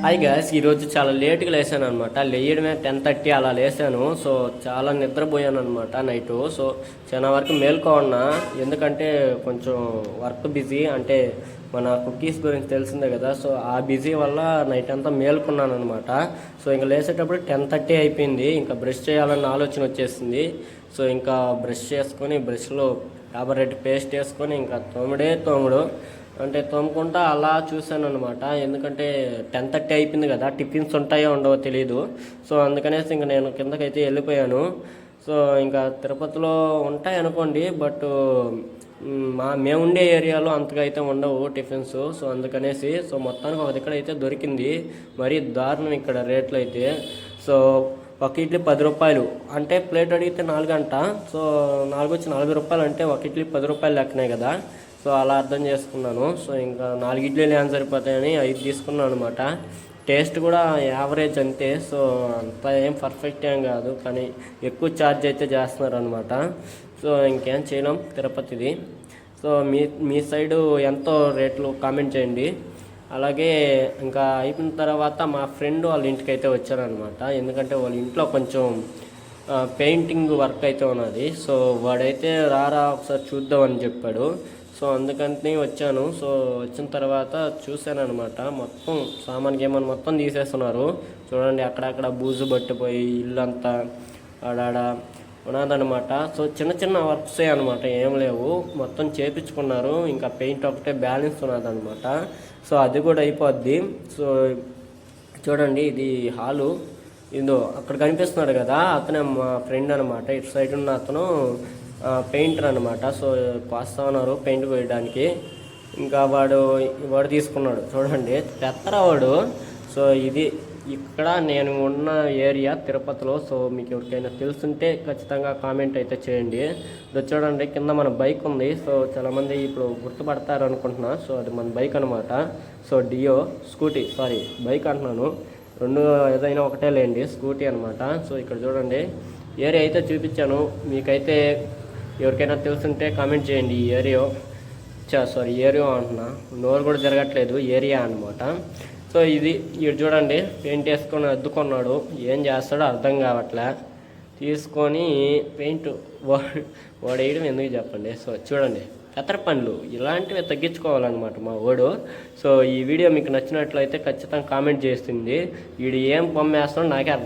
Hi gas ఈరోజు చాలా లేట్గా లేసాను అనమాట. లేయడమే 10:30 అలా లేసాను. సో చాలా నిద్రపోయాను అనమాట నైటు. సో చాలా వరకు మేల్కోన్నా, ఎందుకంటే కొంచెం వర్క్ బిజీ, అంటే మన కుకీస్ గురించి తెలిసిందే కదా. సో ఆ బిజీ వల్ల నైట్ అంతా మేల్కొన్నాను అనమాట. సో ఇంకా లేసేటప్పుడు 10:30 అయిపోయింది. ఇంకా బ్రష్ చేయాలన్న ఆలోచన వచ్చేసింది. సో ఇంకా బ్రష్ చేసుకొని బ్రష్లో డాబర్ రెడ్ పేస్ట్ వేసుకొని ఇంకా తోముడు అంటే తోముకుంటా అలా చూశాను అనమాట. ఎందుకంటే 10:30 అయిపోయింది కదా, టిఫిన్స్ ఉంటాయో ఉండవో తెలియదు. సో అందుకనేసి ఇంక నేను కిందకైతే వెళ్ళిపోయాను. సో ఇంకా తిరుపతిలో ఉంటాయి అనుకోండి, బట్ మేము ఉండే ఏరియాలో అంతగా అయితే ఉండవు టిఫిన్స్. సో అందుకనేసి సో మొత్తానికి ఒక దగ్గర అయితే దొరికింది. మరీ దారుణం ఇక్కడ రేట్లు అయితే. సో ఒక ఇడ్లీ 10 రూపాయలు, అంటే ప్లేట్ అడిగితే 4 అంట. సో 4 వచ్చి 40 రూపాయలు, అంటే ఒక ఇడ్లీ 10 రూపాయలు లెక్కనే కదా. సో అలా అర్థం చేసుకున్నాను. సో ఇంకా 4 ఇడ్లీలు ఏం సరిపోతాయని 5 తీసుకున్నాను అనమాట. టేస్ట్ కూడా యావరేజ్ అంతే. సో అంత ఏం పర్ఫెక్ట్ ఏం కాదు, కానీ ఎక్కువ ఛార్జ్ అయితే చేస్తున్నారు అనమాట. సో ఇంకేం చేయలేం, తిరుపతిది. సో మీ సైడు ఎంతో రేట్లు కామెంట్ చేయండి. అలాగే ఇంకా అయిపోయిన తర్వాత మా ఫ్రెండ్ వాళ్ళ ఇంటికి అయితే వచ్చారనమాట. ఎందుకంటే వాళ్ళ ఇంట్లో కొంచెం పెయింటింగ్ వర్క్ అయితే ఉన్నది. సో వాడైతే రారా ఒకసారి చూద్దామని చెప్పాడు. సో అందుకని వచ్చాను. సో వచ్చిన తర్వాత చూశాను అనమాట. మొత్తం సామాన్ గేమాన్ మొత్తం తీసేస్తున్నారు. చూడండి, అక్కడక్కడ బూజు పట్టిపోయి ఇల్లంతా ఆడాడ ఉన్నదనమాట. సో చిన్న చిన్న వర్క్సే అనమాట, ఏం లేవు. మొత్తం చేపించుకున్నారు. ఇంకా పెయింట్ ఒకటే బ్యాలెన్స్ ఉన్నదనమాట. సో అది కూడా అయిపోద్ది. సో చూడండి, ఇది హాలు. ఇదో అక్కడ కనిపిస్తున్నాడు కదా, అతనే మా ఫ్రెండ్ అనమాట. ఇటు సైడ్ ఉన్న అతను పెయింటర్ అనమాట. సో వస్తా ఉన్నారు పెయింట్ వేయడానికి. ఇంకా వాడు తీసుకున్నాడు. చూడండి, వాడు. సో ఇది ఇక్కడ నేను ఉన్న ఏరియా తిరుపతిలో. సో మీకు ఎవరికైనా తెలుసుంటే ఖచ్చితంగా కామెంట్ అయితే చేయండి. ఇది చూడండి, కింద మన బైక్ ఉంది. సో చాలామంది ఇప్పుడు గుర్తుపడతారు అనుకుంటున్నా. సో అది మన బైక్ అనమాట. సో డియో స్కూటీ, సారీ బైక్ అంటున్నాను, రెండు ఏదైనా ఒకటే లేండి, స్కూటీ అనమాట. సో ఇక్కడ చూడండి, ఏరియా అయితే చూపించాను. మీకైతే ఎవరికైనా తెలుసుంటే కామెంట్ చేయండి. ఈ ఏరియా అంటున్నా, నోరు కూడా జరగట్లేదు, ఏరియా అనమాట. సో ఇది చూడండి, పెయింట్ వేసుకొని అద్దుకున్నాడు. ఏం చేస్తాడో అర్థం కావట్లే. తీసుకొని పెయింట్ వాడు వేయడం ఎందుకు చెప్పండి. సో చూడండి, పెత్తర పనులు ఇలాంటివి తగ్గించుకోవాలన్నమాట మా వాడు. సో ఈ వీడియో మీకు నచ్చినట్లయితే ఖచ్చితంగా కామెంట్ చేస్తుంది. వీడు ఏం బొమ్మ వేస్తాడో నాకే అర్థం